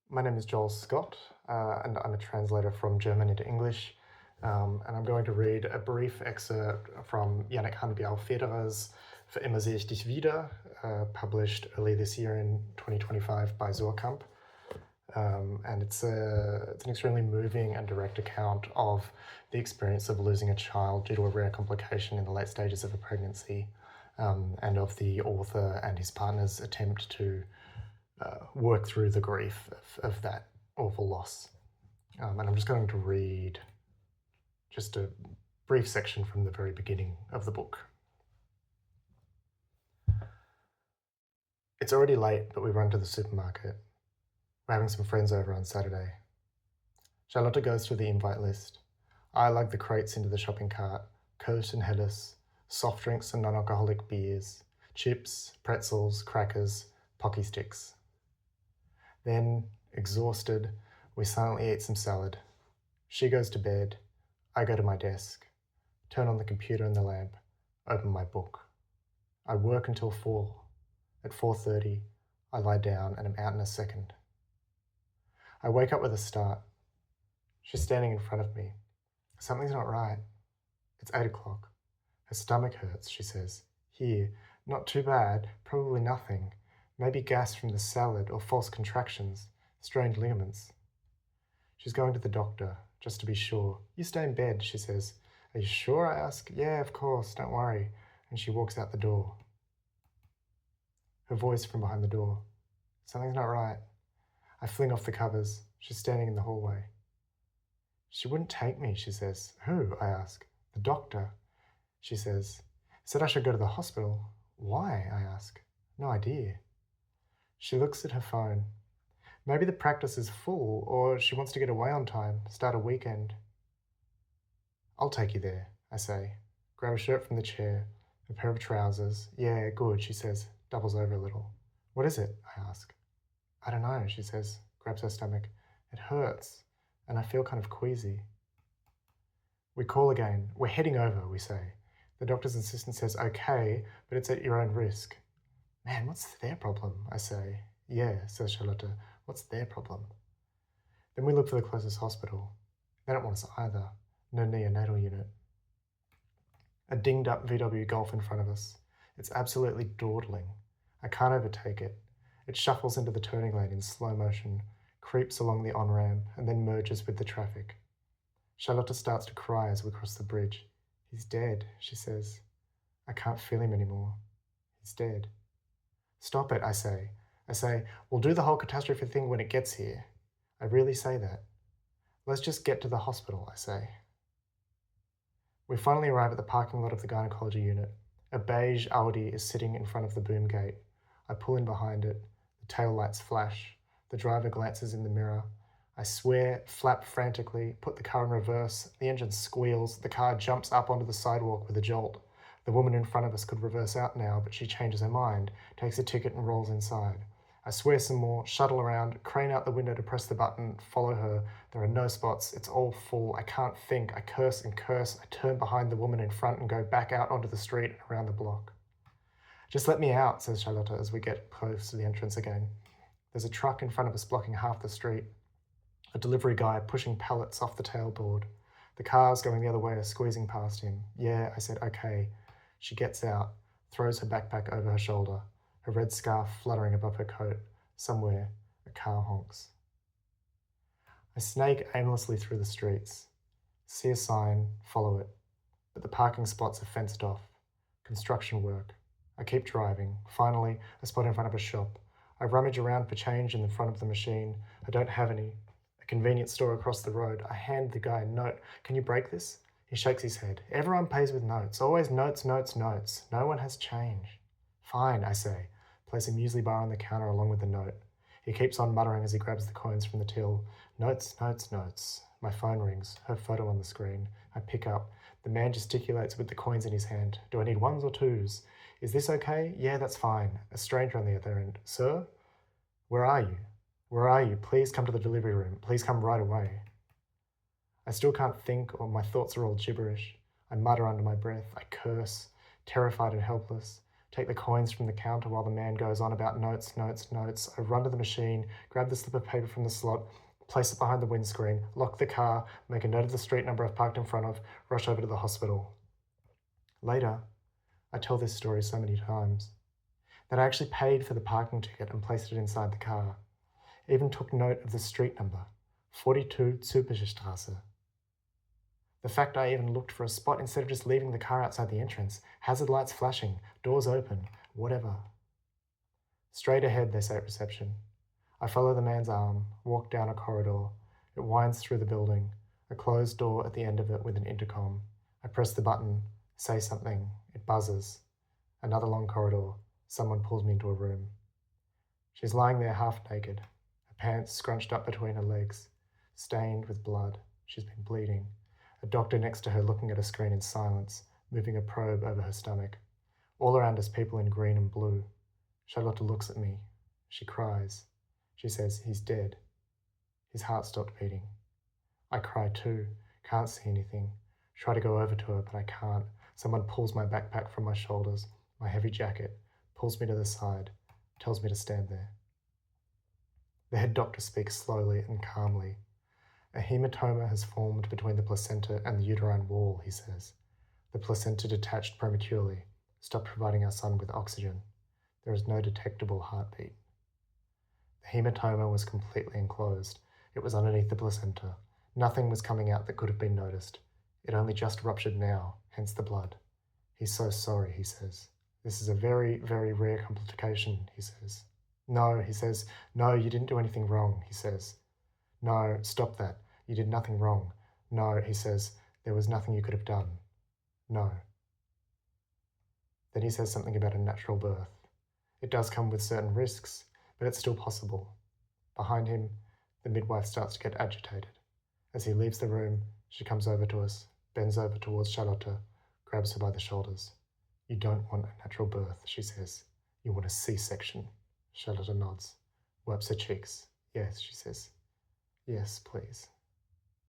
My name is Joel Scott, and I'm a translator from German into English. And I'm going to read a brief excerpt from Yannic Biao Federer's Für immer sehe ich dich wieder, published early this year in 2025 by Surkamp. And it's an extremely moving and direct account of the experience of losing a child due to a rare complication in the late stages of a pregnancy, and of the author and his partner's attempt to work through the grief of that awful loss. And I'm just going to read just a brief section from the very beginning of the book. It's already late, but we run to the supermarket. We're having some friends over on Saturday. Charlotte goes through the invite list. I lug the crates into the shopping cart, Coke and Helles, soft drinks and non-alcoholic beers, chips, pretzels, crackers, Pocky sticks. Then, exhausted, we silently eat some salad. She goes to bed. I go to my desk, turn on the computer and the lamp, open my book. I work until 4. At 4:30, I lie down and am out in a second. I wake up with a start. She's standing in front of me. Something's not right. It's 8 o'clock. Her stomach hurts, she says. Here, not too bad, probably nothing. Maybe gas from the salad or false contractions, strained ligaments. She's going to the doctor, just to be sure. You stay in bed, she says. Are you sure, I ask. Yeah, of course, don't worry. And she walks out the door. Her voice from behind the door. Something's not right. I fling off the covers. She's standing in the hallway. She wouldn't take me, she says. Who? I ask. The doctor, she says. Said I should go to the hospital. Why? I ask. No idea. She looks at her phone. Maybe the practice is full, or she wants to get away on time, start a weekend. I'll take you there, I say. Grab a shirt from the chair, a pair of trousers. Yeah, good, she says, doubles over a little. What is it? I ask. I don't know, she says, grabs her stomach. It hurts, and I feel kind of queasy. We call again. We're heading over, we say. The doctor's assistant says, okay, but it's at your own risk. Man, what's their problem? I say. Yeah, says Charlotte. What's their problem? Then we look for the closest hospital. They don't want us either. No neonatal unit. A dinged up VW Golf in front of us. It's absolutely dawdling. I can't overtake it. It shuffles into the turning lane in slow motion, creeps along the on-ramp, and then merges with the traffic. Charlotte starts to cry as we cross the bridge. He's dead, she says. I can't feel him anymore. He's dead. Stop it, I say. I say, we'll do the whole catastrophe thing when it gets here. I really say that. Let's just get to the hospital, I say. We finally arrive at the parking lot of the gynecology unit. A beige Audi is sitting in front of the boom gate. I pull in behind it. The tail lights flash. The driver glances in the mirror. I swear, flap frantically, put the car in reverse. The engine squeals. The car jumps up onto the sidewalk with a jolt. The woman in front of us could reverse out now, but she changes her mind, takes a ticket and rolls inside. I swear some more, shuttle around, crane out the window to press the button, follow her. There are no spots, it's all full. I can't think, I curse and curse. I turn behind the woman in front and go back out onto the street and around the block. Just let me out, says Charlotte as we get close to the entrance again. There's a truck in front of us blocking half the street. A delivery guy pushing pallets off the tailboard. The cars going the other way are squeezing past him. Yeah, I said, okay. She gets out, throws her backpack over her shoulder, her red scarf fluttering above her coat. Somewhere, a car honks. I snake aimlessly through the streets. See a sign, follow it. But the parking spots are fenced off. Construction work. I keep driving. Finally, a spot in front of a shop. I rummage around for change in the front of the machine. I don't have any. A convenience store across the road. I hand the guy a note. Can you break this? He shakes his head. Everyone pays with notes. Always notes, notes, notes. No one has change. Fine, I say. Place a muesli bar on the counter along with the note. He keeps on muttering as he grabs the coins from the till. Notes, notes, notes. My phone rings. Her photo on the screen. I pick up. The man gesticulates with the coins in his hand. Do I need ones or twos? Is this okay? Yeah, that's fine. A stranger on the other end. Sir? Where are you? Where are you? Please come to the delivery room. Please come right away. I still can't think, or my thoughts are all gibberish. I mutter under my breath. I curse, terrified and helpless. take the coins from the counter while the man goes on about notes. I run to the machine, grab the slip of paper from the slot, place it behind the windscreen, lock the car, make a note of the street number I've parked in front of, rush over to the hospital. Later, I tell this story so many times that I actually paid for the parking ticket and placed it inside the car. Even took note of the street number, 42 Zürichstraße. The fact I even looked for a spot instead of just leaving the car outside the entrance, hazard lights flashing, doors open, whatever. Straight ahead, they say at reception. I follow the man's arm, walk down a corridor. It winds through the building, a closed door at the end of it with an intercom. I press the button, say something, it buzzes. Another long corridor, someone pulls me into a room. She's lying there half naked, her pants scrunched up between her legs, stained with blood. She's been bleeding. A doctor next to her looking at a screen in silence, moving a probe over her stomach. All around us people in green and blue. Charlotte looks at me. She cries. She says, he's dead. His heart stopped beating. I cry too, can't see anything. Try to go over to her, but I can't. Someone pulls my backpack from my shoulders, my heavy jacket, pulls me to the side, tells me to stand there. The head doctor speaks slowly and calmly. A hematoma has formed between the placenta and the uterine wall, he says. The placenta detached prematurely, stopped providing our son with oxygen. There is no detectable heartbeat. The hematoma was completely enclosed. It was underneath the placenta. Nothing was coming out that could have been noticed. It only just ruptured now, hence the blood. He's so sorry, he says. This is a very, very rare complication, he says. No, he says. No, you didn't do anything wrong, he says. No, stop that. You did nothing wrong. No, he says. There was nothing you could have done. No. Then he says something about a natural birth. It does come with certain risks, but it's still possible. Behind him, the midwife starts to get agitated. As he leaves the room, she comes over to us, bends over towards Charlotte, grabs her by the shoulders. You don't want a natural birth, she says. You want a C-section. Charlotte nods, wipes her cheeks. Yes, she says. Yes, please.